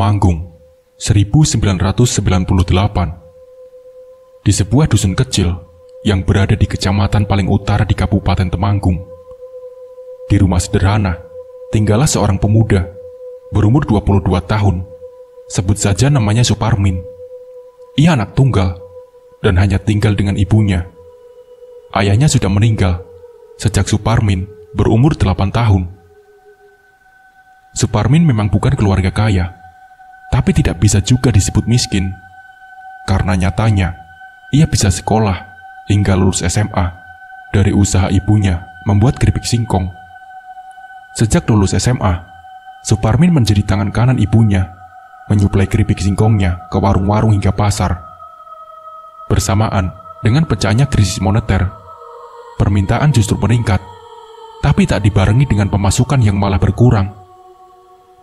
Temanggung, 1998. Di sebuah dusun kecil yang berada di kecamatan paling utara di Kabupaten Temanggung. Di rumah sederhana, tinggallah seorang pemuda berumur 22 tahun. Sebut saja namanya Suparmin. Ia anak tunggal dan hanya tinggal dengan ibunya. Ayahnya sudah meninggal sejak Suparmin berumur 8 tahun. Suparmin memang bukan keluarga kaya, tapi tidak bisa juga disebut miskin, karena nyatanya ia bisa sekolah hingga lulus SMA dari usaha ibunya membuat keripik singkong. Sejak lulus SMA, Suparmin menjadi tangan kanan ibunya, menyuplai keripik singkongnya ke warung-warung hingga pasar. Bersamaan dengan pecahnya krisis moneter, permintaan justru meningkat, tapi tak dibarengi dengan pemasukan yang malah berkurang.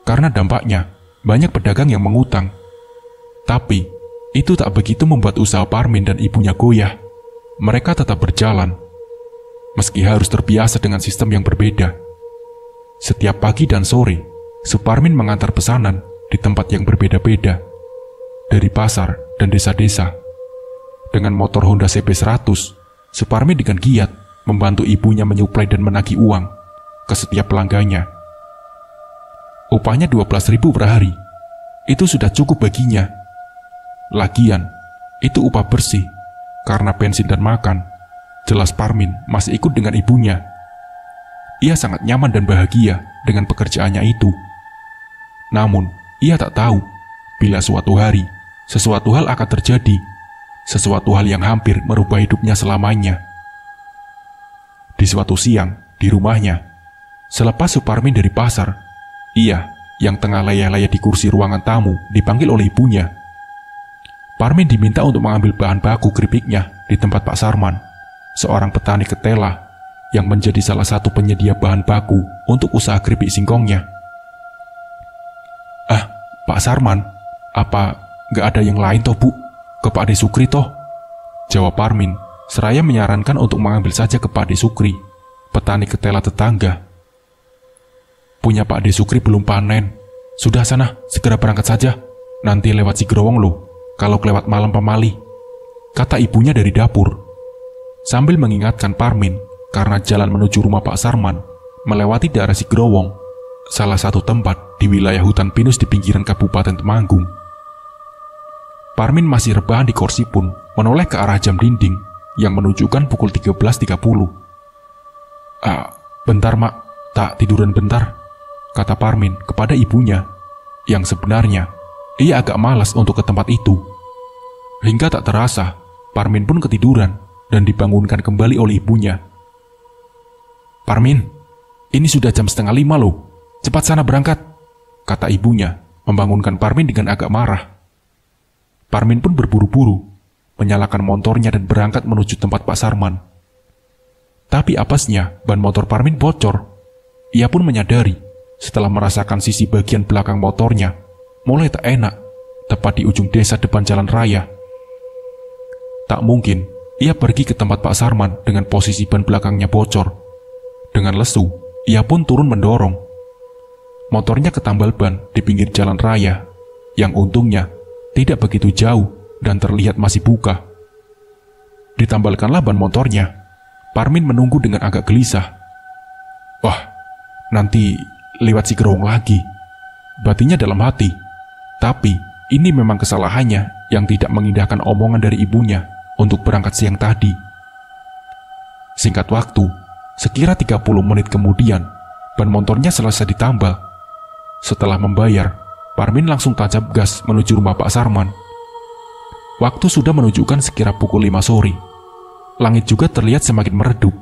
Karena dampaknya, banyak pedagang yang mengutang. Tapi, itu tak begitu membuat usaha Parmin dan ibunya goyah. Mereka tetap berjalan, meski harus terbiasa dengan sistem yang berbeda. Setiap pagi dan sore, Suparmin mengantar pesanan di tempat yang berbeda-beda, dari pasar dan desa-desa. Dengan motor Honda CB100, Suparmin dengan giat membantu ibunya menyuplai dan menagih uang ke setiap pelanggannya. Upahnya 12.000 per hari. Itu sudah cukup baginya. Lagian, itu upah bersih. Karena bensin dan makan, jelas Parmin masih ikut dengan ibunya. Ia sangat nyaman dan bahagia dengan pekerjaannya itu. Namun, ia tak tahu bila suatu hari sesuatu hal akan terjadi. Sesuatu hal yang hampir merubah hidupnya selamanya. Di suatu siang, di rumahnya, selepas Suparmin dari pasar, ia yang tengah layah-layah di kursi ruangan tamu dipanggil oleh ibunya. Parmin diminta untuk mengambil bahan baku keripiknya di tempat Pak Sarman, seorang petani ketela yang menjadi salah satu penyedia bahan baku untuk usaha keripik singkongnya. Pak Sarman, apa gak ada yang lain toh bu? Ke Pak De Sukri toh? Jawab Parmin, seraya menyarankan untuk mengambil saja ke Pak De Sukri, petani ketela tetangga. Punya Pak De Sukri belum panen. Sudah sana, segera berangkat saja. Nanti lewat Sigrowong loh, kalau kelewat malam pemali, kata ibunya dari dapur. Sambil mengingatkan Parmin, karena jalan menuju rumah Pak Sarman melewati daerah Sigrowong, salah satu tempat di wilayah hutan pinus di pinggiran Kabupaten Temanggung. Parmin masih rebahan di kursi pun menoleh ke arah jam dinding yang menunjukkan pukul 13.30. Bentar mak, tak tiduran bentar, kata Parmin kepada ibunya, yang sebenarnya ia agak malas untuk ke tempat itu. Hingga tak terasa, Parmin pun ketiduran dan dibangunkan kembali oleh ibunya. Parmin, ini sudah jam 4:30 loh, cepat sana berangkat, kata ibunya, membangunkan Parmin dengan agak marah. Parmin pun berburu-buru, menyalakan motornya dan berangkat menuju tempat Pak Sarman. Tapi apesnya, ban motor Parmin bocor. Ia pun menyadari, setelah merasakan sisi bagian belakang motornya mulai tak enak, tepat di ujung desa depan jalan raya. Tak mungkin ia pergi ke tempat Pak Sarman dengan posisi ban belakangnya bocor. Dengan lesu, ia pun turun mendorong. Motornya ketambal ban di pinggir jalan raya, yang untungnya tidak begitu jauh dan terlihat masih buka. Ditambalkanlah ban motornya. Parmin menunggu dengan agak gelisah. Wah, nanti lewat Sigrowong lagi, batinnya dalam hati. Tapi ini memang kesalahannya yang tidak mengindahkan omongan dari ibunya untuk berangkat siang tadi. Singkat waktu, sekira 30 menit kemudian, ban motornya selesai ditambal. Setelah membayar, Parmin langsung tancap gas menuju rumah Pak Sarman. Waktu sudah menunjukkan sekira pukul 5 sore. Langit juga terlihat semakin meredup.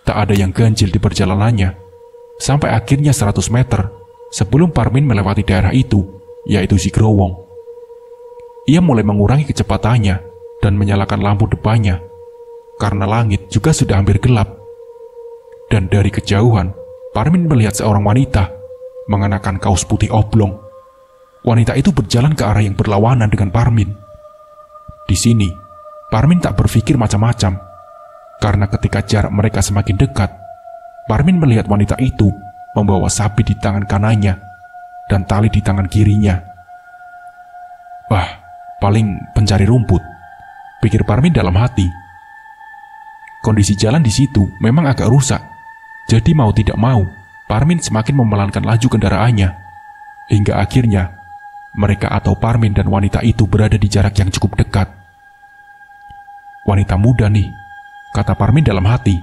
Tak ada yang ganjil di perjalanannya, sampai akhirnya 100 meter sebelum Parmin melewati daerah itu, yaitu Sigrowong. Ia mulai mengurangi kecepatannya dan menyalakan lampu depannya, karena langit juga sudah hampir gelap. Dan dari kejauhan, Parmin melihat seorang wanita mengenakan kaos putih oblong. Wanita itu berjalan ke arah yang berlawanan dengan Parmin. Di sini, Parmin tak berpikir macam-macam, karena ketika jarak mereka semakin dekat, Parmin melihat wanita itu membawa sapi di tangan kanannya dan tali di tangan kirinya. Wah, paling pencari rumput, pikir Parmin dalam hati. Kondisi jalan di situ memang agak rusak, jadi mau tidak mau, Parmin semakin memelankan laju kendaraannya, hingga akhirnya mereka atau Parmin dan wanita itu berada di jarak yang cukup dekat. Wanita muda nih, kata Parmin dalam hati.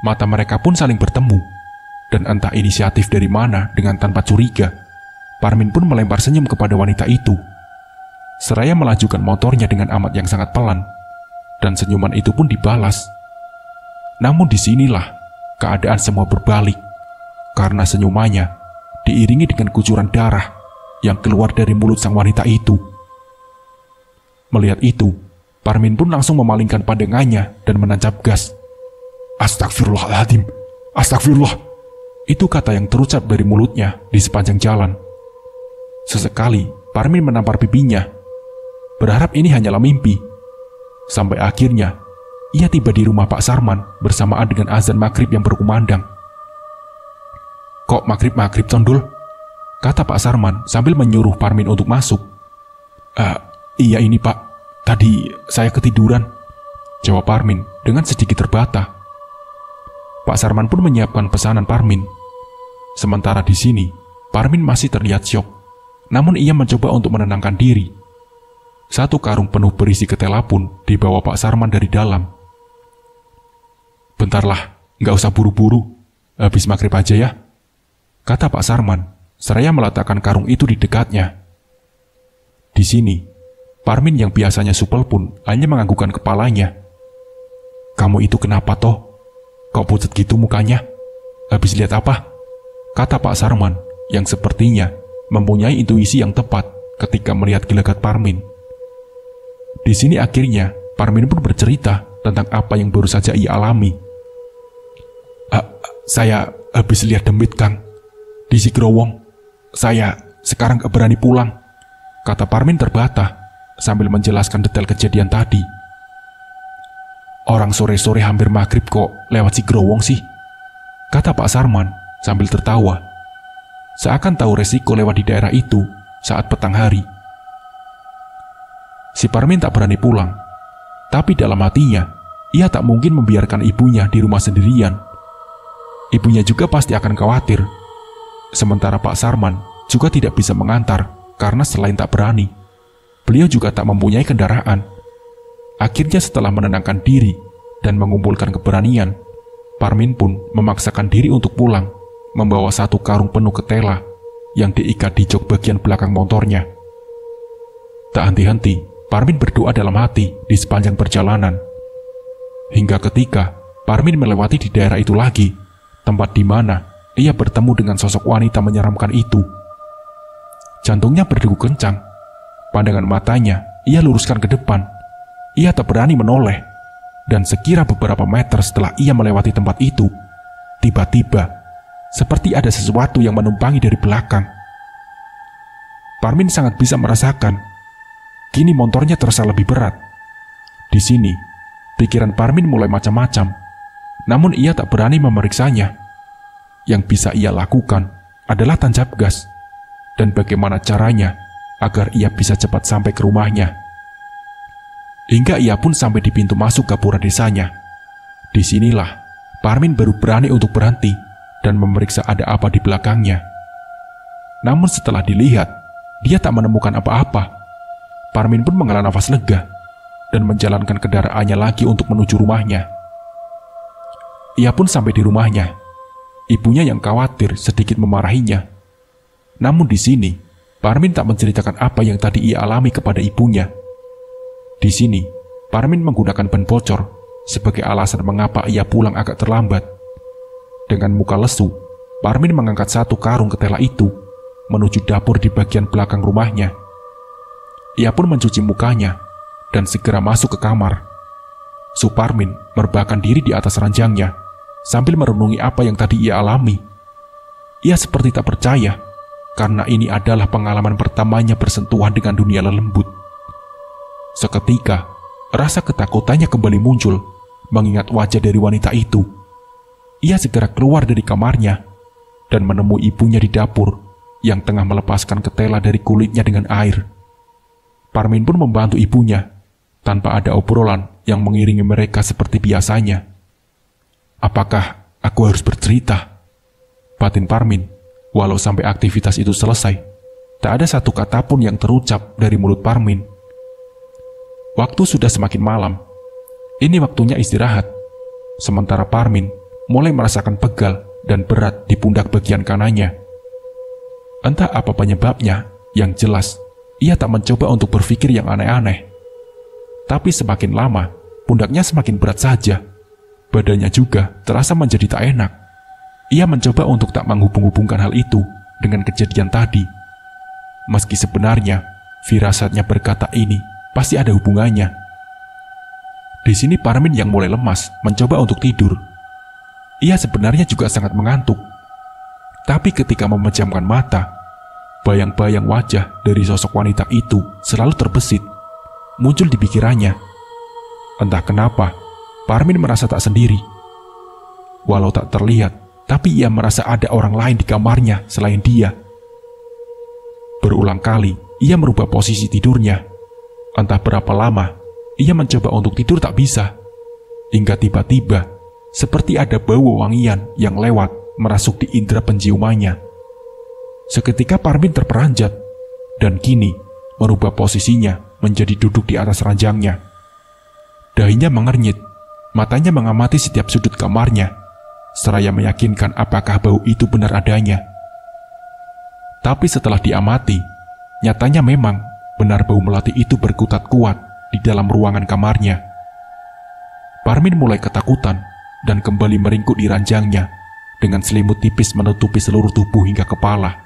Mata mereka pun saling bertemu, dan entah inisiatif dari mana dengan tanpa curiga, Parmin pun melempar senyum kepada wanita itu. Seraya melajukan motornya dengan amat yang sangat pelan, dan senyuman itu pun dibalas. Namun disinilah keadaan semua berbalik, karena senyumannya diiringi dengan kucuran darah yang keluar dari mulut sang wanita itu. Melihat itu, Parmin pun langsung memalingkan pandangannya dan menancap gas. Astagfirullahaladzim, astagfirullah. Itu kata yang terucap dari mulutnya di sepanjang jalan. Sesekali, Parmin menampar pipinya, berharap ini hanyalah mimpi. Sampai akhirnya, ia tiba di rumah Pak Sarman bersamaan dengan azan maghrib yang berkumandang. Kok maghrib-maghrib, Condul? Kata Pak Sarman sambil menyuruh Parmin untuk masuk. Iya ini Pak, tadi saya ketiduran, jawab Parmin dengan sedikit terbata. Pak Sarman pun menyiapkan pesanan Parmin. Sementara di sini, Parmin masih terlihat syok, namun ia mencoba untuk menenangkan diri. Satu karung penuh berisi ketela pun dibawa Pak Sarman dari dalam. Bentarlah, nggak usah buru-buru, habis maghrib aja ya, kata Pak Sarman, seraya meletakkan karung itu di dekatnya. Di sini, Parmin yang biasanya supel pun hanya menganggukkan kepalanya. Kamu itu kenapa toh? Kok pucat gitu mukanya? Habis lihat apa? Kata Pak Sarman yang sepertinya mempunyai intuisi yang tepat ketika melihat gelagat Parmin. Di sini akhirnya Parmin pun bercerita tentang apa yang baru saja ia alami. Saya habis lihat demit Kang di si Growong. Saya sekarang gak berani pulang, kata Parmin terbata sambil menjelaskan detail kejadian tadi. Orang sore-sore hampir maghrib kok lewat si Growong sih, kata Pak Sarman sambil tertawa. Seakan tahu resiko lewat di daerah itu saat petang hari. Si Parmin tak berani pulang, tapi dalam hatinya, ia tak mungkin membiarkan ibunya di rumah sendirian. Ibunya juga pasti akan khawatir. Sementara Pak Sarman juga tidak bisa mengantar karena selain tak berani, beliau juga tak mempunyai kendaraan. Akhirnya setelah menenangkan diri dan mengumpulkan keberanian, Parmin pun memaksakan diri untuk pulang, membawa satu karung penuh ketela yang diikat di jok bagian belakang motornya. Tak henti-henti, Parmin berdoa dalam hati di sepanjang perjalanan. Hingga ketika Parmin melewati di daerah itu lagi, tempat di mana ia bertemu dengan sosok wanita menyeramkan itu. Jantungnya berdegup kencang. Pandangan matanya ia luruskan ke depan. Ia tak berani menoleh. Dan sekira beberapa meter setelah ia melewati tempat itu, tiba-tiba seperti ada sesuatu yang menumpangi dari belakang. Parmin sangat bisa merasakan kini motornya terasa lebih berat. Di sini, pikiran Parmin mulai macam-macam, namun ia tak berani memeriksanya. Yang bisa ia lakukan adalah tancap gas, dan bagaimana caranya agar ia bisa cepat sampai ke rumahnya. Hingga ia pun sampai di pintu masuk gapura desanya. Disinilah, Parmin baru berani untuk berhenti dan memeriksa ada apa di belakangnya. Namun setelah dilihat, dia tak menemukan apa-apa. Parmin pun menghela nafas lega dan menjalankan kendaraannya lagi untuk menuju rumahnya. Ia pun sampai di rumahnya. Ibunya yang khawatir sedikit memarahinya. Namun di sini, Parmin tak menceritakan apa yang tadi ia alami kepada ibunya. Di sini, Parmin menggunakan ban bocor sebagai alasan mengapa ia pulang agak terlambat. Dengan muka lesu, Parmin mengangkat satu karung ketela itu menuju dapur di bagian belakang rumahnya. Ia pun mencuci mukanya dan segera masuk ke kamar. Suparmin merebahkan diri di atas ranjangnya sambil merenungi apa yang tadi ia alami. Ia seperti tak percaya karena ini adalah pengalaman pertamanya bersentuhan dengan dunia lelembut. Seketika, rasa ketakutannya kembali muncul mengingat wajah dari wanita itu. Ia segera keluar dari kamarnya dan menemui ibunya di dapur yang tengah melepaskan ketela dari kulitnya dengan air. Parmin pun membantu ibunya, tanpa ada obrolan yang mengiringi mereka seperti biasanya. Apakah aku harus bercerita? Batin Parmin, walau sampai aktivitas itu selesai, tak ada satu kata pun yang terucap dari mulut Parmin. Waktu sudah semakin malam. Ini waktunya istirahat. Sementara Parmin mulai merasakan pegal dan berat di pundak bagian kanannya. Entah apa penyebabnya, yang jelas ia tak mencoba untuk berpikir yang aneh-aneh. Tapi semakin lama, pundaknya semakin berat saja. Badannya juga terasa menjadi tak enak. Ia mencoba untuk tak menghubung-hubungkan hal itu dengan kejadian tadi. Meski sebenarnya firasatnya berkata ini pasti ada hubungannya. Di sini Parmin yang mulai lemas mencoba untuk tidur. Ia sebenarnya juga sangat mengantuk. Tapi ketika memejamkan mata, bayang-bayang wajah dari sosok wanita itu selalu terbesit, muncul di pikirannya. Entah kenapa, Parmin merasa tak sendiri. Walau tak terlihat, tapi ia merasa ada orang lain di kamarnya selain dia. Berulang kali, ia merubah posisi tidurnya. Entah berapa lama, ia mencoba untuk tidur tak bisa. Hingga tiba-tiba, seperti ada bau wangian yang lewat merasuk di indera penciumannya. Seketika Parmin terperanjat, dan kini merubah posisinya menjadi duduk di atas ranjangnya. Dahinya mengernyit, matanya mengamati setiap sudut kamarnya, seraya meyakinkan apakah bau itu benar adanya. Tapi setelah diamati, nyatanya memang benar bau melati itu berkutat kuat di dalam ruangan kamarnya. Parmin mulai ketakutan dan kembali meringkuk di ranjangnya dengan selimut tipis menutupi seluruh tubuh hingga kepala.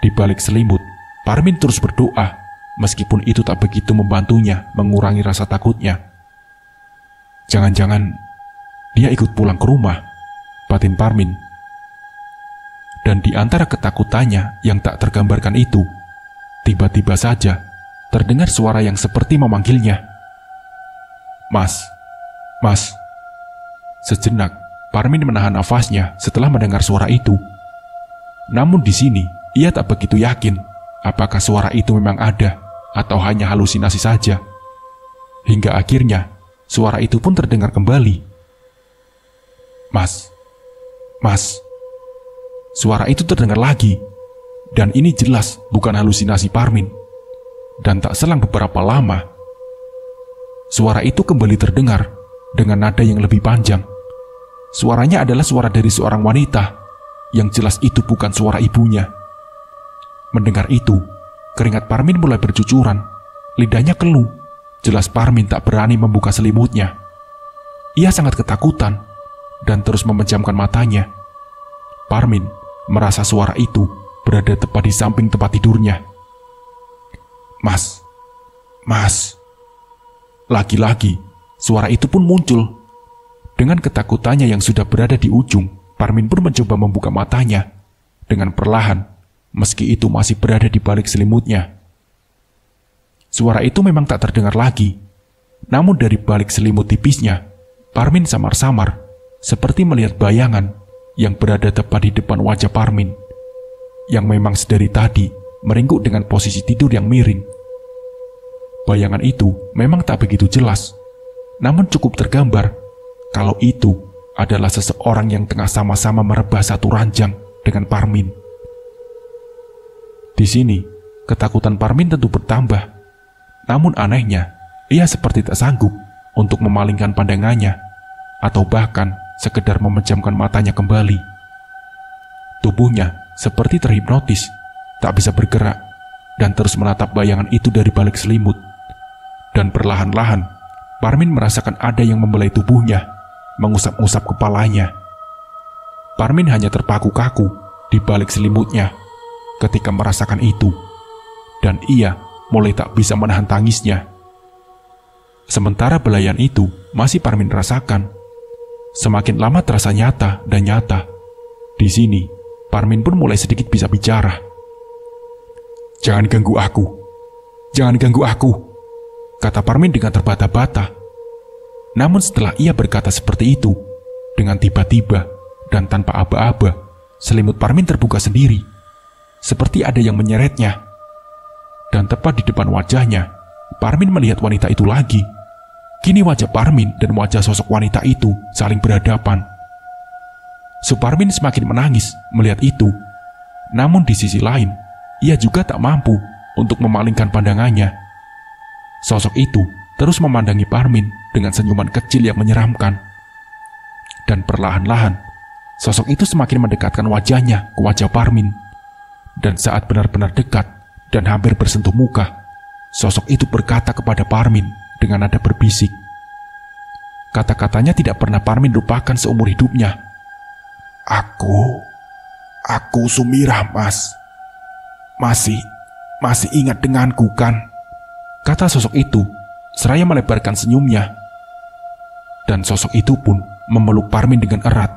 Di balik selimut, Parmin terus berdoa, meskipun itu tak begitu membantunya mengurangi rasa takutnya. Jangan-jangan dia ikut pulang ke rumah, batin Parmin. Dan di antara ketakutannya yang tak tergambarkan itu, tiba-tiba saja terdengar suara yang seperti memanggilnya. Mas, Mas. Sejenak, Parmin menahan nafasnya setelah mendengar suara itu. Namun di sini, ia tak begitu yakin apakah suara itu memang ada atau hanya halusinasi saja. Hingga akhirnya, suara itu pun terdengar kembali. Mas, Mas. Suara itu terdengar lagi, dan ini jelas bukan halusinasi Parmin. Dan tak selang beberapa lama, suara itu kembali terdengar dengan nada yang lebih panjang. Suaranya adalah suara dari seorang wanita, yang jelas itu bukan suara ibunya. Mendengar itu, keringat Parmin mulai bercucuran, lidahnya keluh. Jelas Parmin tak berani membuka selimutnya. Ia sangat ketakutan dan terus memejamkan matanya. Parmin merasa suara itu berada tepat di samping tempat tidurnya. Mas, Mas. Lagi-lagi, suara itu pun muncul. Dengan ketakutannya yang sudah berada di ujung, Parmin pun mencoba membuka matanya dengan perlahan, meski itu masih berada di balik selimutnya. Suara itu memang tak terdengar lagi. Namun dari balik selimut tipisnya, Parmin samar-samar seperti melihat bayangan yang berada tepat di depan wajah Parmin, yang memang sedari tadi meringkuk dengan posisi tidur yang miring. Bayangan itu memang tak begitu jelas, namun cukup tergambar kalau itu adalah seseorang yang tengah sama-sama merebah satu ranjang dengan Parmin. Di sini, ketakutan Parmin tentu bertambah. Namun anehnya, ia seperti tak sanggup untuk memalingkan pandangannya, atau bahkan sekedar memejamkan matanya kembali. Tubuhnya seperti terhipnotis, tak bisa bergerak, dan terus menatap bayangan itu dari balik selimut. Dan perlahan-lahan, Parmin merasakan ada yang membelai tubuhnya, mengusap-usap kepalanya. Parmin hanya terpaku kaku di balik selimutnya ketika merasakan itu, dan ia mulai tak bisa menahan tangisnya. Sementara belayan itu masih Parmin rasakan, semakin lama terasa nyata dan nyata. Di sini, Parmin pun mulai sedikit bisa bicara. Jangan ganggu aku, jangan ganggu aku, kata Parmin dengan terbata-bata. Namun setelah ia berkata seperti itu, dengan tiba-tiba dan tanpa aba-aba, selimut Parmin terbuka sendiri. seperti ada yang menyeretnya. Dan tepat di depan wajahnya, Parmin melihat wanita itu lagi. Kini wajah Parmin dan wajah sosok wanita itu saling berhadapan. Suparmin semakin menangis melihat itu. Namun di sisi lain, ia juga tak mampu untuk memalingkan pandangannya. Sosok itu terus memandangi Parmin dengan senyuman kecil yang menyeramkan. Dan perlahan-lahan, sosok itu semakin mendekatkan wajahnya ke wajah Parmin. Dan saat benar-benar dekat dan hampir bersentuh muka, sosok itu berkata kepada Parmin dengan nada berbisik. Kata-katanya tidak pernah Parmin lupakan seumur hidupnya. Aku Sumirah, Mas. Masih ingat denganku kan? Kata sosok itu seraya melebarkan senyumnya. Dan sosok itu pun memeluk Parmin dengan erat.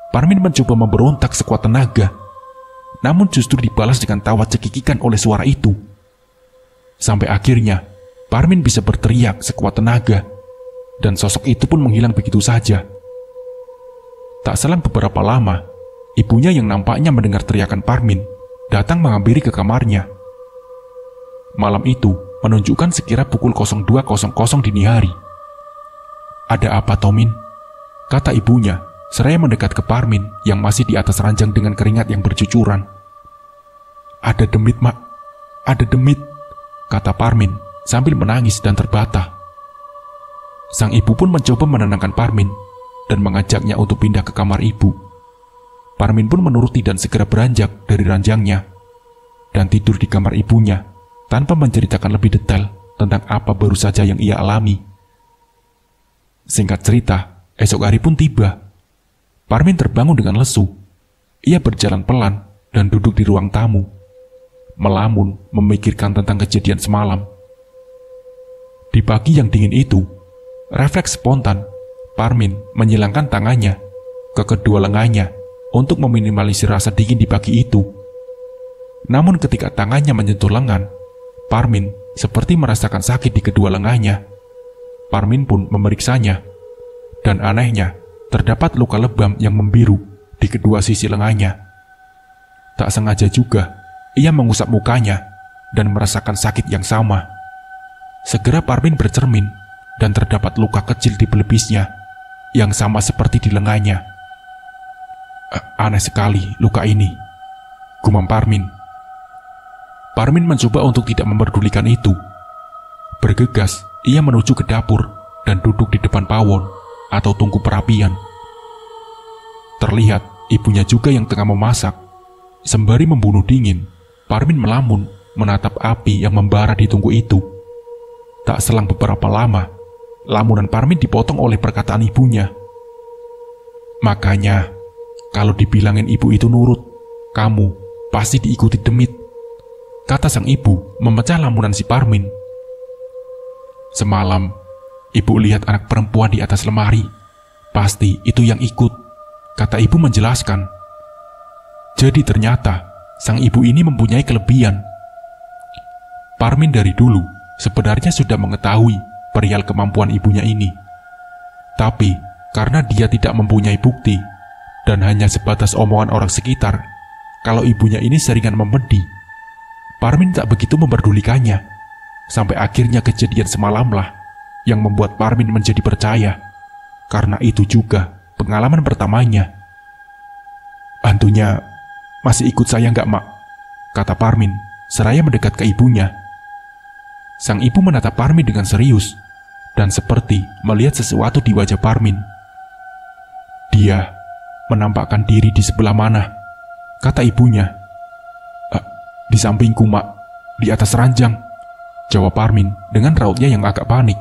Parmin mencoba memberontak sekuat tenaga, namun justru dibalas dengan tawa cekikikan oleh suara itu. Sampai akhirnya Parmin bisa berteriak sekuat tenaga, dan sosok itu pun menghilang begitu saja. Tak selang beberapa lama, ibunya yang nampaknya mendengar teriakan Parmin datang menghampiri ke kamarnya. Malam itu menunjukkan sekira pukul 02.00 dini hari. "Ada apa, Tomin?" kata ibunya seraya mendekat ke Parmin yang masih di atas ranjang dengan keringat yang bercucuran. "Ada demit, Mak. Ada demit," kata Parmin sambil menangis dan terbata. Sang ibu pun mencoba menenangkan Parmin dan mengajaknya untuk pindah ke kamar ibu. Parmin pun menuruti dan segera beranjak dari ranjangnya dan tidur di kamar ibunya tanpa menceritakan lebih detail tentang apa baru saja yang ia alami. Singkat cerita, esok hari pun tiba. Parmin terbangun dengan lesu. Ia berjalan pelan dan duduk di ruang tamu, melamun memikirkan tentang kejadian semalam. Di pagi yang dingin itu, refleks spontan, Parmin menyilangkan tangannya ke kedua lengannya untuk meminimalisir rasa dingin di pagi itu. Namun ketika tangannya menyentuh lengan, Parmin seperti merasakan sakit di kedua lengannya. Parmin pun memeriksanya, dan anehnya, terdapat luka lebam yang membiru di kedua sisi lengannya. Tak sengaja juga, ia mengusap mukanya dan merasakan sakit yang sama. Segera Parmin bercermin dan terdapat luka kecil di pelepisnya yang sama seperti di lengannya. Aneh sekali luka ini, gumam Parmin. Parmin mencoba untuk tidak memperdulikan itu. Bergegas, ia menuju ke dapur dan duduk di depan pawon atau tungku perapian. Terlihat ibunya juga yang tengah memasak. Sembari membunuh dingin, Parmin melamun menatap api yang membara di tungku itu. Tak selang beberapa lama, lamunan Parmin dipotong oleh perkataan ibunya. "Makanya, kalau dibilangin ibu itu nurut, kamu pasti diikuti demit," kata sang ibu memecah lamunan si Parmin. "Semalam, ibu lihat anak perempuan di atas lemari. Pasti itu yang ikut," kata ibu menjelaskan. Jadi ternyata, sang ibu ini mempunyai kelebihan. Parmin dari dulu sebenarnya sudah mengetahui perihal kemampuan ibunya ini. Tapi, karena dia tidak mempunyai bukti, dan hanya sebatas omongan orang sekitar, kalau ibunya ini seringan memedi, Parmin tak begitu memperdulikannya. Sampai akhirnya kejadian semalamlah yang membuat Parmin menjadi percaya. Karena itu juga pengalaman pertamanya. "Hantunya masih ikut saya nggak, Mak?" kata Parmin seraya mendekat ke ibunya. Sang ibu menatap Parmin dengan serius dan seperti melihat sesuatu di wajah Parmin. "Dia menampakkan diri di sebelah mana?" kata ibunya. "Di sampingku, Mak, di atas ranjang," jawab Parmin dengan rautnya yang agak panik.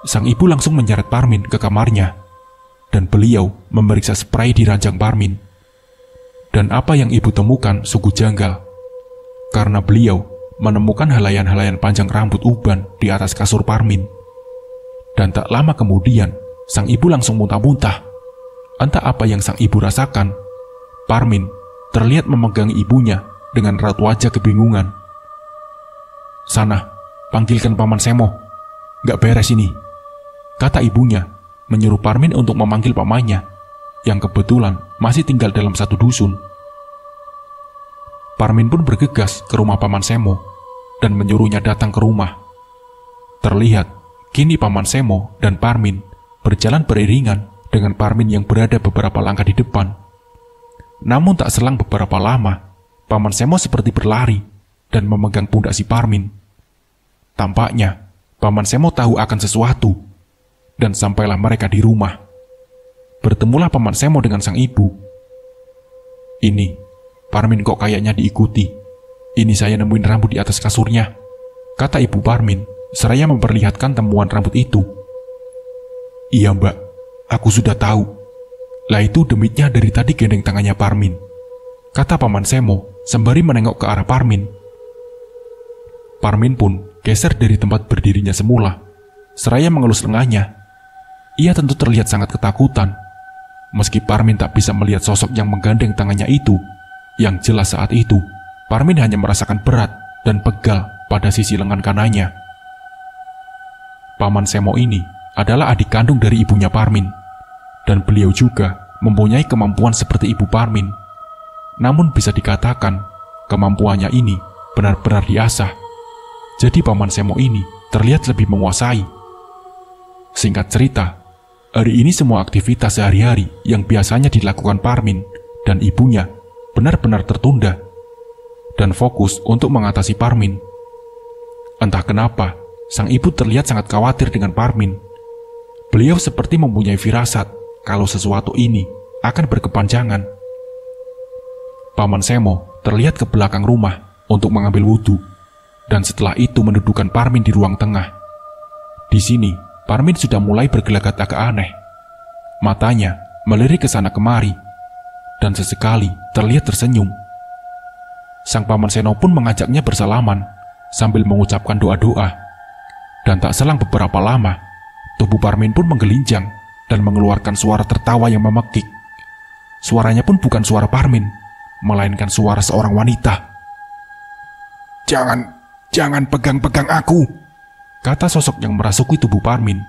Sang ibu langsung menyeret Parmin ke kamarnya, dan beliau memeriksa spray di ranjang Parmin. Dan apa yang ibu temukan sungguh janggal, karena beliau menemukan helaian-helaian panjang rambut uban di atas kasur Parmin. Dan tak lama kemudian, sang ibu langsung muntah-muntah. Entah apa yang sang ibu rasakan, Parmin terlihat memegangi ibunya dengan raut wajah kebingungan. "Sana, panggilkan Paman Semo. Gak beres ini," kata ibunya, menyuruh Parmin untuk memanggil pamannya, yang kebetulan masih tinggal dalam satu dusun. Parmin pun bergegas ke rumah Paman Semo dan menyuruhnya datang ke rumah. Terlihat, kini Paman Semo dan Parmin berjalan beriringan dengan Parmin yang berada beberapa langkah di depan. Namun tak selang beberapa lama, Paman Semo seperti berlari dan memegang pundak si Parmin. Tampaknya, Paman Semo tahu akan sesuatu, dan sampailah mereka di rumah. Bertemulah Paman Semo dengan sang ibu. "Ini, Parmin kok kayaknya diikuti. Ini saya nemuin rambut di atas kasurnya," kata ibu Parmin, seraya memperlihatkan temuan rambut itu. "Iya mbak, aku sudah tahu. Lah itu demitnya dari tadi gendeng tangannya Parmin," kata Paman Semo sembari menengok ke arah Parmin. Parmin pun geser dari tempat berdirinya semula, seraya mengelus lengannya. Ia tentu terlihat sangat ketakutan. Meski Parmin tak bisa melihat sosok yang menggandeng tangannya itu, yang jelas saat itu, Parmin hanya merasakan berat dan pegal pada sisi lengan kanannya. Paman Semo ini adalah adik kandung dari ibunya Parmin, dan beliau juga mempunyai kemampuan seperti ibu Parmin. Namun bisa dikatakan, kemampuannya ini benar-benar diasah. Jadi Paman Semo ini terlihat lebih menguasai. Singkat cerita, hari ini semua aktivitas sehari-hari yang biasanya dilakukan Parmin dan ibunya benar-benar tertunda dan fokus untuk mengatasi Parmin. Entah kenapa, sang ibu terlihat sangat khawatir dengan Parmin. Beliau seperti mempunyai firasat kalau sesuatu ini akan berkepanjangan. Paman Semo terlihat ke belakang rumah untuk mengambil wudhu, dan setelah itu mendudukkan Parmin di ruang tengah. Di sini, Parmin sudah mulai bergelagat agak aneh. Matanya melirik ke sana kemari, dan sesekali terlihat tersenyum. Sang Paman Seno pun mengajaknya bersalaman sambil mengucapkan doa-doa. Dan tak selang beberapa lama, tubuh Parmin pun menggelinjang dan mengeluarkan suara tertawa yang memekik. Suaranya pun bukan suara Parmin, melainkan suara seorang wanita. Jangan pegang-pegang aku," kata sosok yang merasuki tubuh Parmin,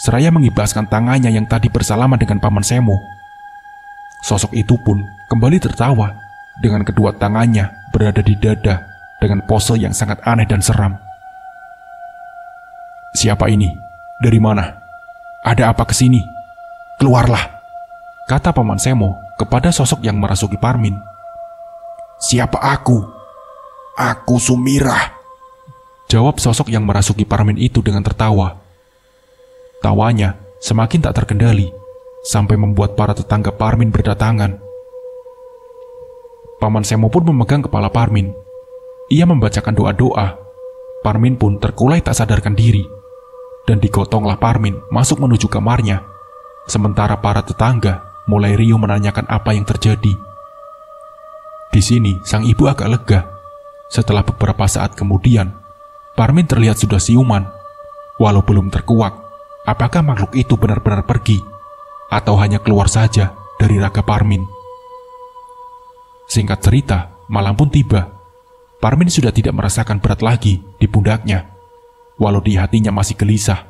seraya mengibaskan tangannya yang tadi bersalaman dengan Paman Semo. Sosok itu pun kembali tertawa dengan kedua tangannya berada di dada dengan pose yang sangat aneh dan seram. "Siapa ini? Dari mana? Ada apa kesini? Keluarlah," kata Paman Semo kepada sosok yang merasuki Parmin. "Siapa aku? Aku Sumirah," jawab sosok yang merasuki Parmin itu dengan tertawa. Tawanya semakin tak terkendali, sampai membuat para tetangga Parmin berdatangan. Paman Semo pun memegang kepala Parmin. Ia membacakan doa-doa. Parmin pun terkulai tak sadarkan diri, dan digotonglah Parmin masuk menuju kamarnya, sementara para tetangga mulai riuh menanyakan apa yang terjadi. Di sini sang ibu agak lega. Setelah beberapa saat kemudian, Parmin terlihat sudah siuman. Walau belum terkuak, apakah makhluk itu benar-benar pergi atau hanya keluar saja dari raga Parmin. Singkat cerita, malam pun tiba. Parmin sudah tidak merasakan berat lagi di pundaknya, walau di hatinya masih gelisah,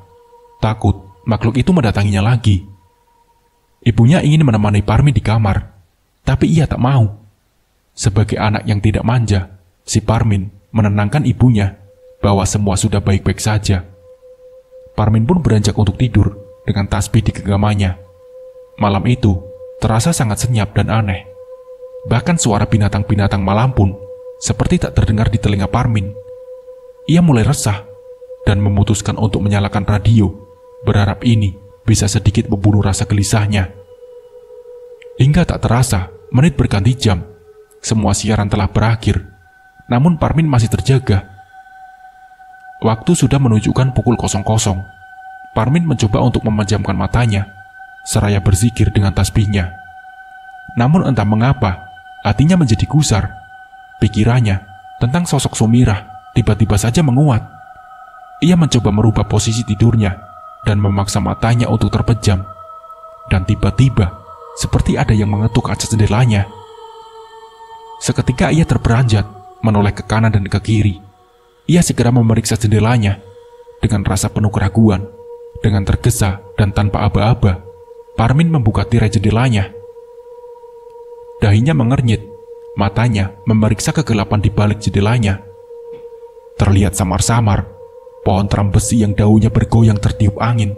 takut makhluk itu mendatanginya lagi. Ibunya ingin menemani Parmin di kamar, tapi ia tak mau. Sebagai anak yang tidak manja, si Parmin menenangkan ibunya bahwa semua sudah baik-baik saja. Parmin pun beranjak untuk tidur dengan tasbih di genggamannya. Malam itu terasa sangat senyap dan aneh. Bahkan suara binatang-binatang malam pun seperti tak terdengar di telinga Parmin. Ia mulai resah dan memutuskan untuk menyalakan radio, berharap ini bisa sedikit membunuh rasa gelisahnya. Hingga tak terasa, menit berganti jam. Semua siaran telah berakhir, namun Parmin masih terjaga. Waktu sudah menunjukkan pukul 00. Parmin mencoba untuk memejamkan matanya, seraya berzikir dengan tasbihnya. Namun entah mengapa, hatinya menjadi gusar. Pikirannya tentang sosok Sumirah tiba-tiba saja menguat. Ia mencoba merubah posisi tidurnya dan memaksa matanya untuk terpejam. Dan tiba-tiba, seperti ada yang mengetuk kaca jendelanya. Seketika ia terperanjat, menoleh ke kanan dan ke kiri. Ia segera memeriksa jendelanya dengan rasa penuh keraguan. Dengan tergesa dan tanpa aba-aba, Parmin membuka tirai jendelanya. Dahinya mengernyit, Matanya memeriksa kegelapan di balik jendelanya. Terlihat samar-samar pohon teram besi yang daunnya bergoyang tertiup angin.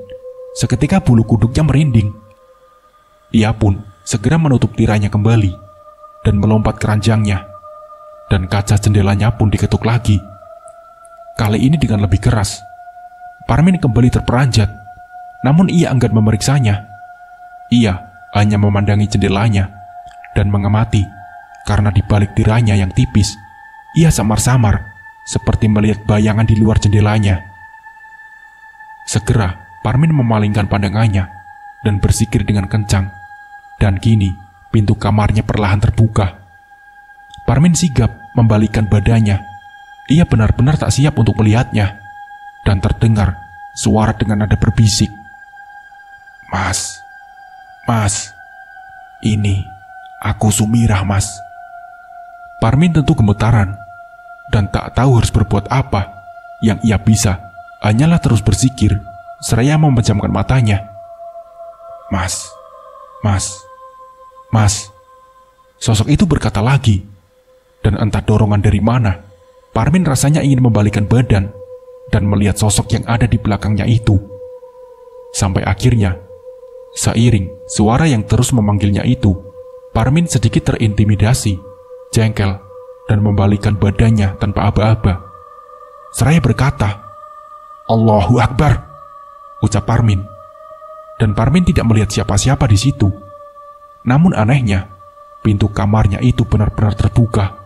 Seketika bulu kuduknya merinding. Ia pun segera menutup tirainya kembali dan melompat ke ranjangnya. Dan kaca jendelanya pun diketuk lagi. Kali ini dengan lebih keras. Parmin kembali terperanjat, namun ia enggan memeriksanya. Ia hanya memandangi jendelanya dan mengamati, karena di balik tirainya yang tipis, ia samar-samar seperti melihat bayangan di luar jendelanya. Segera Parmin memalingkan pandangannya dan bersikir dengan kencang. Dan kini pintu kamarnya perlahan terbuka. Parmin sigap membalikkan badannya. Ia benar-benar tak siap untuk melihatnya. Dan terdengar suara dengan nada berbisik. Mas, ini aku Sumirah, Mas." Parmin tentu gemetaran dan tak tahu harus berbuat apa. Yang ia bisa hanyalah terus berzikir seraya memejamkan matanya. Mas. Sosok itu berkata lagi. Dan entah dorongan dari mana, Parmin rasanya ingin membalikkan badan dan melihat sosok yang ada di belakangnya itu. Sampai akhirnya, seiring suara yang terus memanggilnya itu, Parmin sedikit terintimidasi, jengkel, dan membalikkan badannya tanpa aba-aba. Seraya berkata, "Allahu Akbar," ucap Parmin. Dan Parmin tidak melihat siapa-siapa di situ. Namun anehnya, pintu kamarnya itu benar-benar terbuka.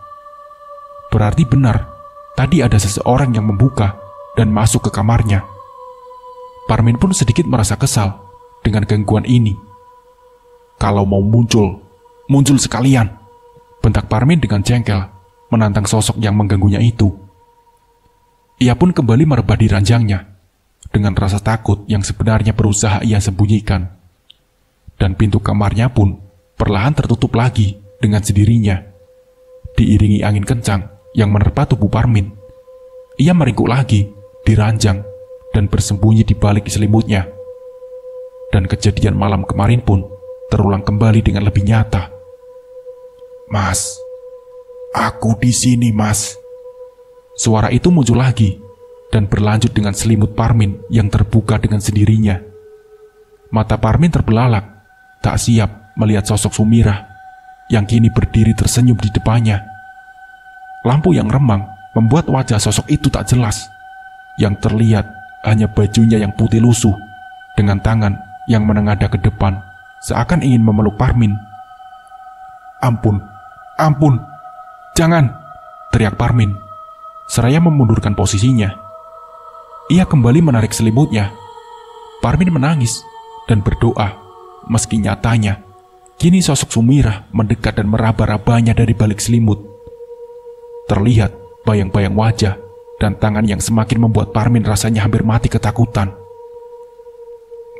Berarti benar, tadi ada seseorang yang membuka dan masuk ke kamarnya. Parmin pun sedikit merasa kesal dengan gangguan ini. "Kalau mau muncul sekalian," bentak Parmin dengan jengkel, menantang sosok yang mengganggunya itu. Ia pun kembali merebah di ranjangnya, dengan rasa takut yang sebenarnya berusaha ia sembunyikan. Dan pintu kamarnya pun perlahan tertutup lagi dengan sendirinya. Diiringi angin kencang yang menerpa tubuh Parmin, ia meringkuk lagi di ranjang dan bersembunyi di balik selimutnya. Dan kejadian malam kemarin pun terulang kembali dengan lebih nyata. "Mas, aku di sini, Mas." Suara itu muncul lagi dan berlanjut dengan selimut Parmin yang terbuka dengan sendirinya. Mata Parmin terbelalak, tak siap melihat sosok Sumirah yang kini berdiri tersenyum di depannya. Lampu yang remang membuat wajah sosok itu tak jelas. Yang terlihat hanya bajunya yang putih lusuh dengan tangan yang menengadah ke depan seakan ingin memeluk Parmin. Ampun, jangan!" teriak Parmin seraya memundurkan posisinya. Ia kembali menarik selimutnya. Parmin menangis dan berdoa, meski nyatanya kini sosok Sumirah mendekat dan meraba-rabanya dari balik selimut. Terlihat bayang-bayang wajah dan tangan yang semakin membuat Parmin rasanya hampir mati ketakutan.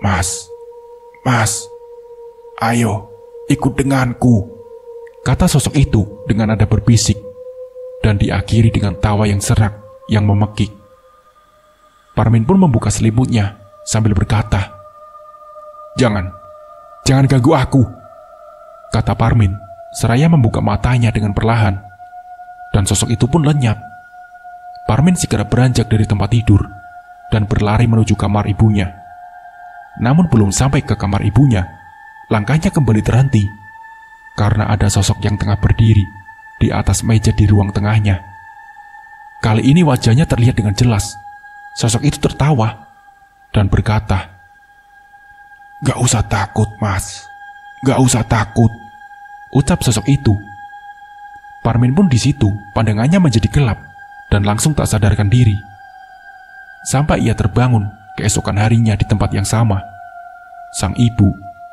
Mas, ayo ikut denganku," kata sosok itu dengan nada berbisik, dan diakhiri dengan tawa yang serak yang memekik. Parmin pun membuka selimutnya sambil berkata, Jangan ganggu aku," kata Parmin seraya membuka matanya dengan perlahan. Dan sosok itu pun lenyap. Parmin segera beranjak dari tempat tidur dan berlari menuju kamar ibunya. Namun belum sampai ke kamar ibunya, langkahnya kembali terhenti karena ada sosok yang tengah berdiri di atas meja di ruang tengahnya. Kali ini wajahnya terlihat dengan jelas. Sosok itu tertawa dan berkata, "Gak usah takut, Mas. Gak usah takut," ucap sosok itu. Parmin pun di situ pandangannya menjadi gelap dan langsung tak sadarkan diri. Sampai ia terbangun keesokan harinya di tempat yang sama. Sang ibu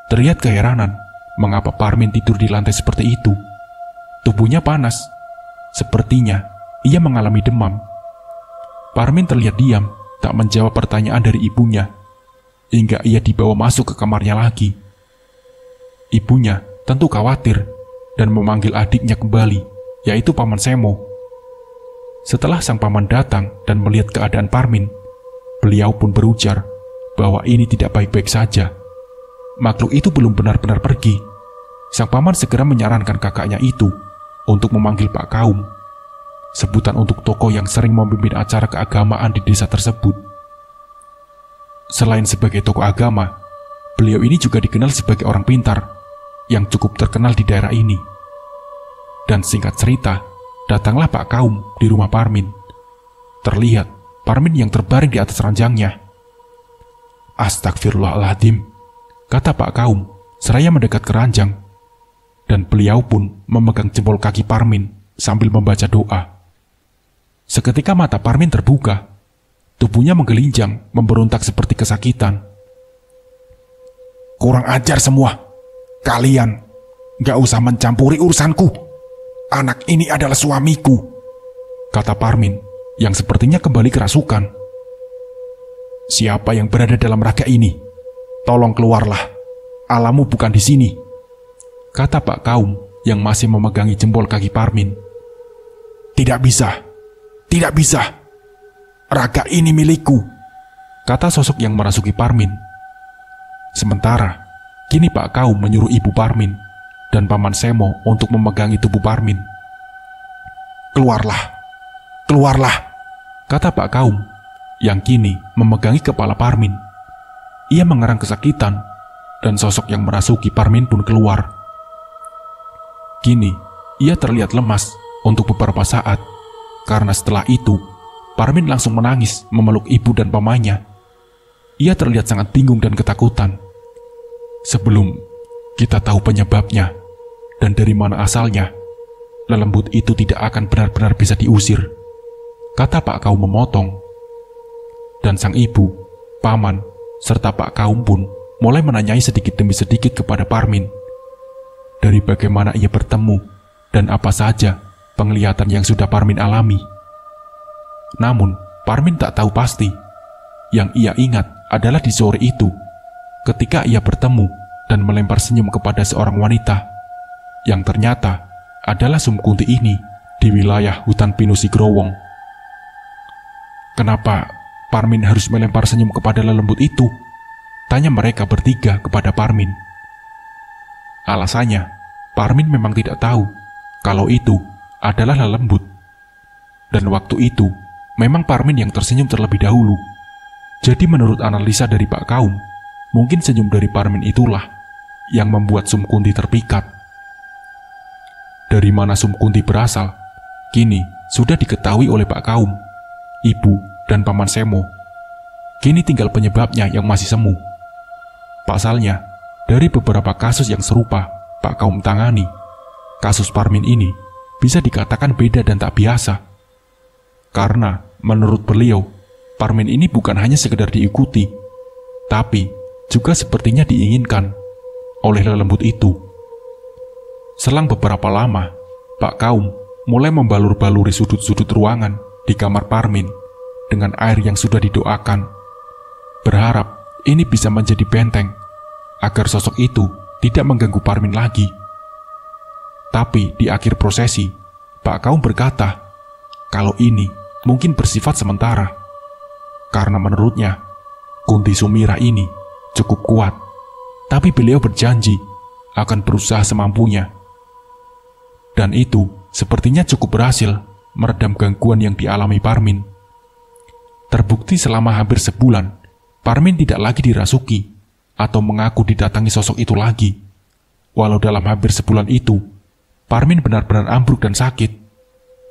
terlihat keheranan mengapa Parmin tidur di lantai seperti itu. Tubuhnya panas, sepertinya ia mengalami demam. Parmin terlihat diam, tak menjawab pertanyaan dari ibunya, hingga ia dibawa masuk ke kamarnya lagi. Ibunya tentu khawatir dan memanggil adiknya kembali, yaitu Paman Semo. Setelah sang paman datang dan melihat keadaan Parmin, beliau pun berujar bahwa ini tidak baik-baik saja. Makhluk itu belum benar-benar pergi. Sang paman segera menyarankan kakaknya itu untuk memanggil Pak Kaum, sebutan untuk tokoh yang sering memimpin acara keagamaan di desa tersebut. Selain sebagai tokoh agama, beliau ini juga dikenal sebagai orang pintar yang cukup terkenal di daerah ini. Dan singkat cerita, datanglah Pak Kaum di rumah Parmin. Terlihat Parmin yang terbaring di atas ranjangnya. "Astagfirullahaladzim," kata Pak Kaum seraya mendekat ke ranjang. Dan beliau pun memegang jempol kaki Parmin sambil membaca doa. Seketika mata Parmin terbuka. Tubuhnya menggelinjang, memberontak seperti kesakitan. "Kurang ajar semua. Kalian gak usah mencampuri urusanku. Anak ini adalah suamiku," kata Parmin yang sepertinya kembali kerasukan. "Siapa yang berada dalam raga ini? Tolong keluarlah. Alamu bukan di sini," kata Pak Kaum yang masih memegangi jempol kaki Parmin. "Tidak bisa. Tidak bisa. Raga ini milikku," kata sosok yang merasuki Parmin. Sementara, kini Pak Kaum menyuruh ibu Parmin dan Paman Semo untuk memegangi tubuh Parmin. "Keluarlah. Keluarlah," kata Pak Kaum yang kini memegangi kepala Parmin. Ia mengerang kesakitan dan sosok yang merasuki Parmin pun keluar. Kini, ia terlihat lemas untuk beberapa saat, karena setelah itu, Parmin langsung menangis memeluk ibu dan pamannya. Ia terlihat sangat bingung dan ketakutan. "Sebelum kita tahu penyebabnya dan dari mana asalnya, lelembut itu tidak akan benar-benar bisa diusir," kata Pak Kaum memotong. Dan sang ibu, paman, serta Pak Kaum pun mulai menanyai sedikit demi sedikit kepada Parmin. Dari bagaimana ia bertemu dan apa saja penglihatan yang sudah Parmin alami. Namun, Parmin tak tahu pasti. Yang ia ingat adalah di sore itu, ketika ia bertemu dan melempar senyum kepada seorang wanita, yang ternyata adalah Sumkunti ini di wilayah hutan Pinusi Growong. "Kenapa Parmin harus melempar senyum kepada lelembut itu?" tanya mereka bertiga kepada Parmin. Alasannya, Parmin memang tidak tahu kalau itu adalah lelembut. Dan waktu itu, memang Parmin yang tersenyum terlebih dahulu. Jadi menurut analisa dari Pak Kaum, mungkin senyum dari Parmin itulah yang membuat Sumkunti terpikat. Dari mana Sumkunti berasal, kini sudah diketahui oleh Pak Kaum, ibu, dan Paman Semo. Kini tinggal penyebabnya yang masih semu. Pasalnya, dari beberapa kasus yang serupa Pak Kaum tangani, kasus Parmin ini bisa dikatakan beda dan tak biasa. Karena menurut beliau, Parmin ini bukan hanya sekedar diikuti, tapi juga sepertinya diinginkan oleh lelembut itu. Selang beberapa lama, Pak Kaum mulai membalur-baluri sudut-sudut ruangan di kamar Parmin dengan air yang sudah didoakan, berharap ini bisa menjadi benteng agar sosok itu tidak mengganggu Parmin lagi. Tapi di akhir prosesi, Pak Kaum berkata kalau ini mungkin bersifat sementara, karena menurutnya Kunti Sumira ini cukup kuat, tapi beliau berjanji akan berusaha semampunya. Dan itu sepertinya cukup berhasil meredam gangguan yang dialami Parmin. Terbukti selama hampir sebulan, Parmin tidak lagi dirasuki atau mengaku didatangi sosok itu lagi. Walau dalam hampir sebulan itu, Parmin benar-benar ambruk dan sakit.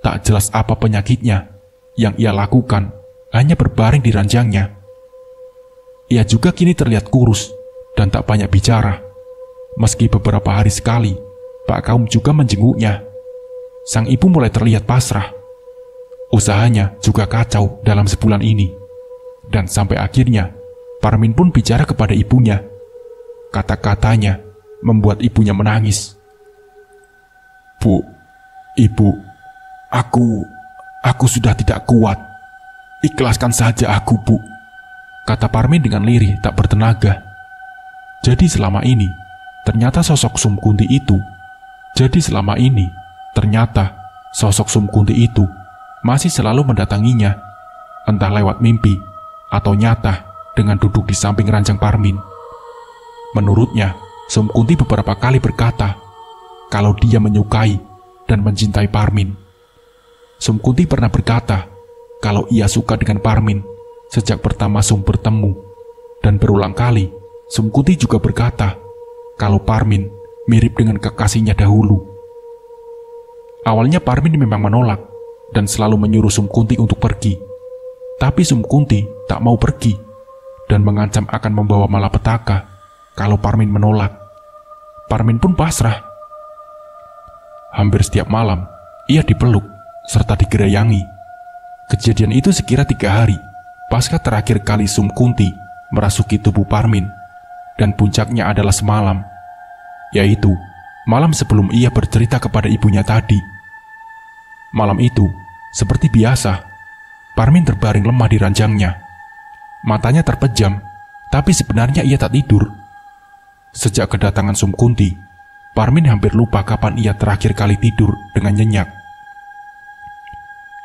Tak jelas apa penyakitnya, yang ia lakukan hanya berbaring di ranjangnya. Ia juga kini terlihat kurus dan tak banyak bicara. Meski beberapa hari sekali, Pak Kaum juga menjenguknya. Sang ibu mulai terlihat pasrah. Usahanya juga kacau dalam sebulan ini. Dan sampai akhirnya, Parmin pun bicara kepada ibunya. Kata-katanya membuat ibunya menangis. "Bu, Ibu, aku sudah tidak kuat. Ikhlaskan saja aku, Bu," kata Parmin dengan lirih tak bertenaga. Jadi selama ini, ternyata sosok Sumkunti itu masih selalu mendatanginya, entah lewat mimpi atau nyata dengan duduk di samping ranjang Parmin. Menurutnya, Sumkunti beberapa kali berkata kalau dia menyukai dan mencintai Parmin. Sum Kunti pernah berkata kalau ia suka dengan Parmin sejak pertama Sum bertemu, dan berulang kali Sum Kunti juga berkata kalau Parmin mirip dengan kekasihnya dahulu. Awalnya Parmin memang menolak dan selalu menyuruh Sum Kunti untuk pergi. Tapi Sum Kunti tak mau pergi dan mengancam akan membawa malapetaka kalau Parmin menolak. Parmin pun pasrah. Hampir setiap malam ia dipeluk serta digerayangi. Kejadian itu sekira 3 hari pasca terakhir kali Sum Kunti merasuki tubuh Parmin, dan puncaknya adalah semalam, yaitu malam sebelum ia bercerita kepada ibunya tadi. Malam itu, seperti biasa, Parmin terbaring lemah di ranjangnya. Matanya terpejam, tapi sebenarnya ia tak tidur. Sejak kedatangan Sum Kunti, Parmin hampir lupa kapan ia terakhir kali tidur dengan nyenyak.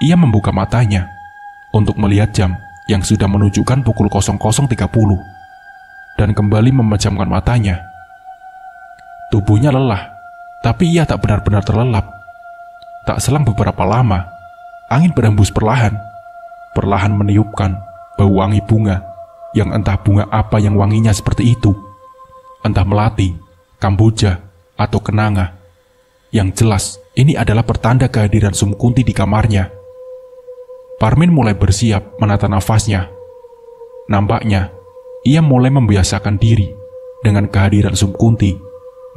Ia membuka matanya untuk melihat jam yang sudah menunjukkan pukul 00.30 dan kembali memejamkan matanya. Tubuhnya lelah, tapi ia tak benar-benar terlelap. Tak selang beberapa lama, angin berhembus perlahan meniupkan bau wangi bunga, yang entah bunga apa yang wanginya seperti itu, entah melati, kamboja, atau kenanga. Yang jelas, ini adalah pertanda kehadiran Sum Kunti di kamarnya. Parmin mulai bersiap menata nafasnya. Nampaknya, ia mulai membiasakan diri dengan kehadiran Sum Kunti,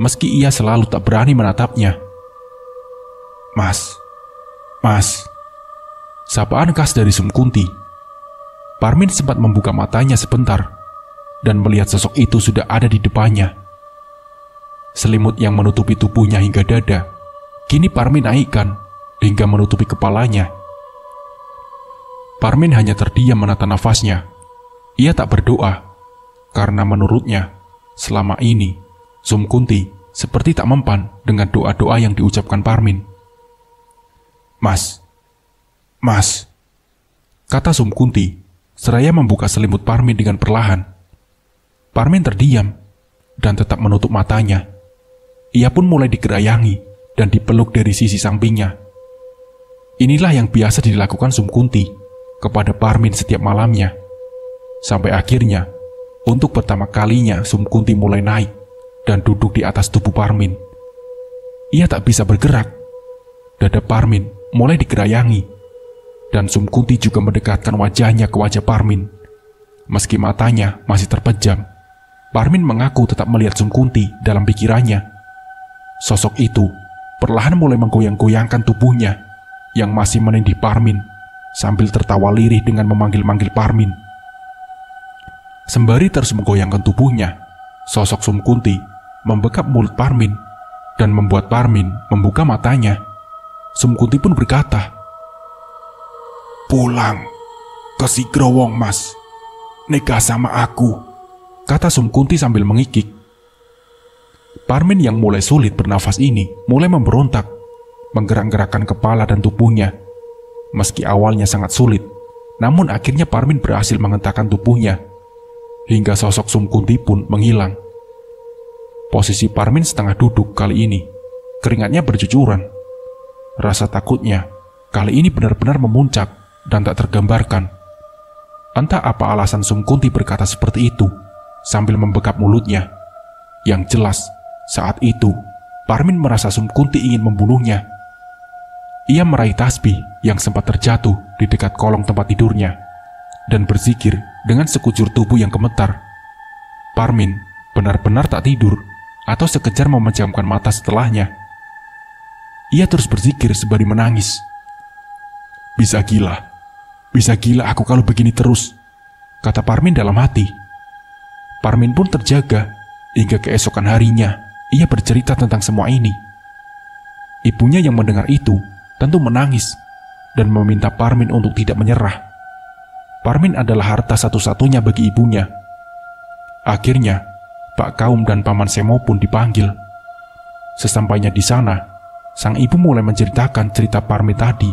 meski ia selalu tak berani menatapnya. Mas, sapaan khas dari Sum Kunti. Parmin sempat membuka matanya sebentar dan melihat sosok itu sudah ada di depannya. Selimut yang menutupi tubuhnya hingga dada, kini Parmin naikkan hingga menutupi kepalanya. Parmin hanya terdiam menata nafasnya. Ia tak berdoa, karena menurutnya, selama ini, Sum Kunti seperti tak mempan dengan doa-doa yang diucapkan Parmin. Mas, kata Sum Kunti, seraya membuka selimut Parmin dengan perlahan. Parmin terdiam dan tetap menutup matanya. Ia pun mulai digerayangi dan dipeluk dari sisi sampingnya. Inilah yang biasa dilakukan Sum Kunti kepada Parmin setiap malamnya. Sampai akhirnya, untuk pertama kalinya Sum Kunti mulai naik dan duduk di atas tubuh Parmin. Ia tak bisa bergerak. Dada Parmin mulai digerayangi, dan Sum Kunti juga mendekatkan wajahnya ke wajah Parmin. Meski matanya masih terpejam, Parmin mengaku tetap melihat Sum Kunti dalam pikirannya. Sosok itu perlahan mulai menggoyang-goyangkan tubuhnya yang masih menindih Parmin, sambil tertawa lirih dengan memanggil-manggil Parmin. Sembari terus menggoyangkan tubuhnya, sosok Sum Kunti membekap mulut Parmin dan membuat Parmin membuka matanya. Sum Kunti pun berkata, "Pulang ke si Growong, Mas. Nikah sama aku," kata Sum Kunti sambil mengikik. Parmin yang mulai sulit bernafas ini mulai memberontak, menggerak-gerakkan kepala dan tubuhnya. Meski awalnya sangat sulit, namun akhirnya Parmin berhasil menghentakkan tubuhnya, hingga sosok Sum Kunti pun menghilang. Posisi Parmin setengah duduk kali ini, keringatnya bercucuran. Rasa takutnya kali ini benar-benar memuncak dan tak tergambarkan. Entah apa alasan Sum Kunti berkata seperti itu sambil membekap mulutnya. Yang jelas, saat itu Parmin merasa Sum Kunti ingin membunuhnya. Ia meraih tasbih yang sempat terjatuh di dekat kolong tempat tidurnya dan berzikir dengan sekujur tubuh yang gemetar. Parmin benar-benar tak tidur atau sekejar memejamkan mata setelahnya. Ia terus berzikir sembari menangis. Bisa gila aku kalau begini terus," kata Parmin dalam hati. Parmin pun terjaga hingga keesokan harinya ia bercerita tentang semua ini. Ibunya yang mendengar itu tentu menangis dan meminta Parmin untuk tidak menyerah. Parmin adalah harta satu-satunya bagi ibunya. Akhirnya, Pak Kaum dan Paman Semo pun dipanggil. Sesampainya di sana, sang ibu mulai menceritakan cerita Parmin tadi.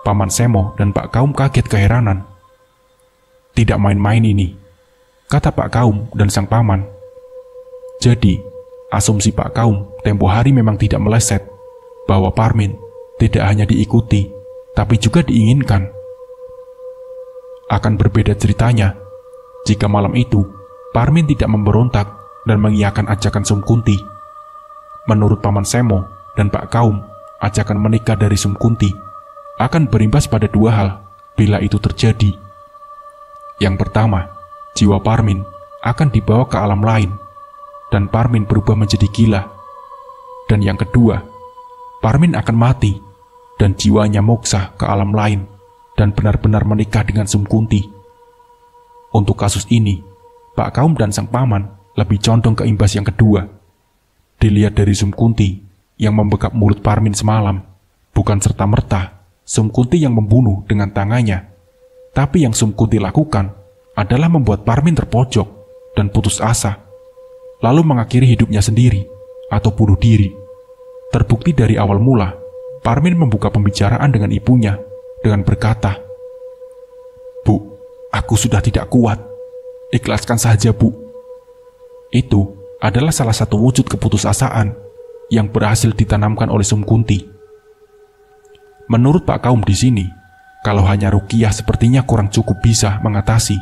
Paman Semo dan Pak Kaum kaget keheranan. "Tidak main-main ini," kata Pak Kaum dan sang paman. Jadi, asumsi Pak Kaum tempo hari memang tidak meleset. bahwa Parmin tidak hanya diikuti, tapi juga diinginkan. Akan berbeda ceritanya jika malam itu Parmin tidak memberontak dan mengiyakan ajakan Sum Kunti. Menurut Paman Semo dan Pak Kaum, ajakan menikah dari Sum Kunti akan berimbas pada dua hal bila itu terjadi. Yang pertama, jiwa Parmin akan dibawa ke alam lain dan Parmin berubah menjadi gila. Dan yang kedua, Parmin akan mati dan jiwanya moksa ke alam lain dan benar-benar menikah dengan Sum Kunti. Untuk kasus ini, Pak Kaum dan sang paman lebih condong ke imbas yang kedua. Dilihat dari Sum Kunti yang membekap mulut Parmin semalam, bukan serta-merta Sum Kunti yang membunuh dengan tangannya, tapi yang Sum Kunti lakukan adalah membuat Parmin terpojok dan putus asa, lalu mengakhiri hidupnya sendiri atau bunuh diri. Terbukti dari awal mula, Parmin membuka pembicaraan dengan ibunya dengan berkata, "Bu, aku sudah tidak kuat. Ikhlaskan saja, Bu." Itu adalah salah satu wujud keputusasaan yang berhasil ditanamkan oleh Sum Kunti. Menurut Pak Kaum di sini, kalau hanya ruqyah sepertinya kurang cukup bisa mengatasi.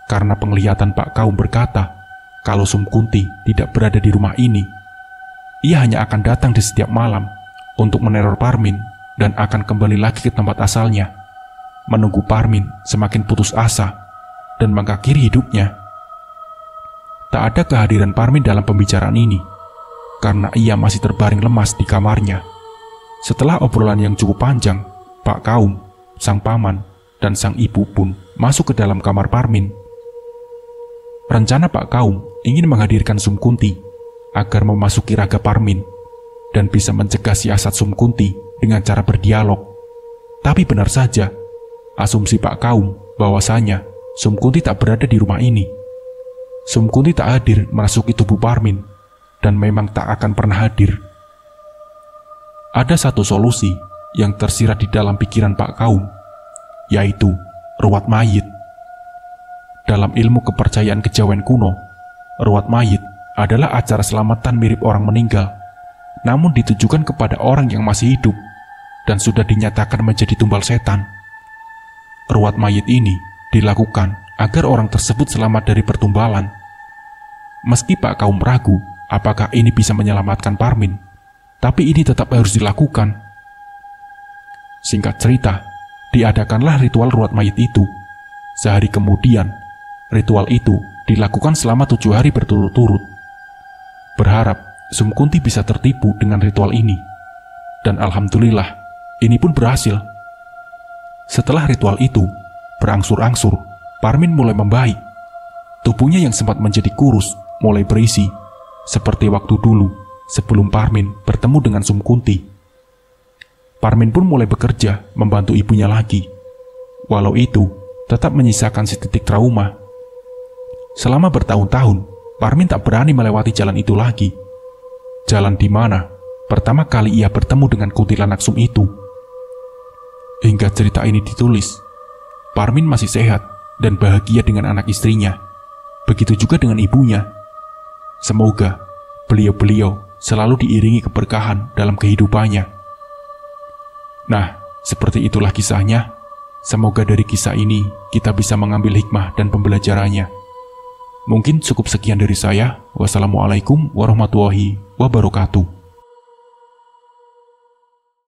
Karena penglihatan Pak Kaum berkata, kalau Sum Kunti tidak berada di rumah ini, ia hanya akan datang di setiap malam untuk meneror Parmin dan akan kembali lagi ke tempat asalnya, menunggu Parmin semakin putus asa dan mengakhiri hidupnya. Tak ada kehadiran Parmin dalam pembicaraan ini, karena ia masih terbaring lemas di kamarnya. Setelah obrolan yang cukup panjang, Pak Kaum, sang paman, dan sang ibu pun masuk ke dalam kamar Parmin. Rencana Pak Kaum ingin menghadirkan Sum Kunti agar memasuki raga Parmin dan bisa mencegah siasat Sum Kunti dengan cara berdialog. Tapi benar saja, asumsi Pak Kaum bahwasanya Sum Kunti tak berada di rumah ini. Sum Kunti tak hadir memasuki tubuh Parmin dan memang tak akan pernah hadir. Ada satu solusi yang tersirat di dalam pikiran Pak Kaum, yaitu ruat mayit. Dalam ilmu kepercayaan kejawen kuno, ruat mayit adalah acara selamatan mirip orang meninggal, namun ditujukan kepada orang yang masih hidup dan sudah dinyatakan menjadi tumbal setan. Ruat mayit ini dilakukan agar orang tersebut selamat dari pertumbalan. Meski Pak Kaum ragu apakah ini bisa menyelamatkan Parmin, tapi ini tetap harus dilakukan. Singkat cerita, diadakanlah ritual ruat mayit itu. Sehari kemudian, ritual itu dilakukan selama 7 hari berturut-turut. Berharap Sum Kunti bisa tertipu dengan ritual ini. Dan alhamdulillah, ini pun berhasil. Setelah ritual itu berangsur-angsur, Parmin mulai membaik. Tubuhnya yang sempat menjadi kurus mulai berisi, seperti waktu dulu sebelum Parmin bertemu dengan Sum Kunti. Parmin pun mulai bekerja membantu ibunya lagi. Walau itu tetap menyisakan setitik trauma. Selama bertahun-tahun, Parmin tak berani melewati jalan itu lagi. Jalan di mana pertama kali ia bertemu dengan kuntilanak Sum itu. Hingga cerita ini ditulis, Parmin masih sehat dan bahagia dengan anak istrinya. Begitu juga dengan ibunya. Semoga beliau-beliau selalu diiringi keberkahan dalam kehidupannya. Nah, seperti itulah kisahnya. Semoga dari kisah ini kita bisa mengambil hikmah dan pembelajarannya. Mungkin cukup sekian dari saya. Wassalamualaikum warahmatullahi wabarakatuh.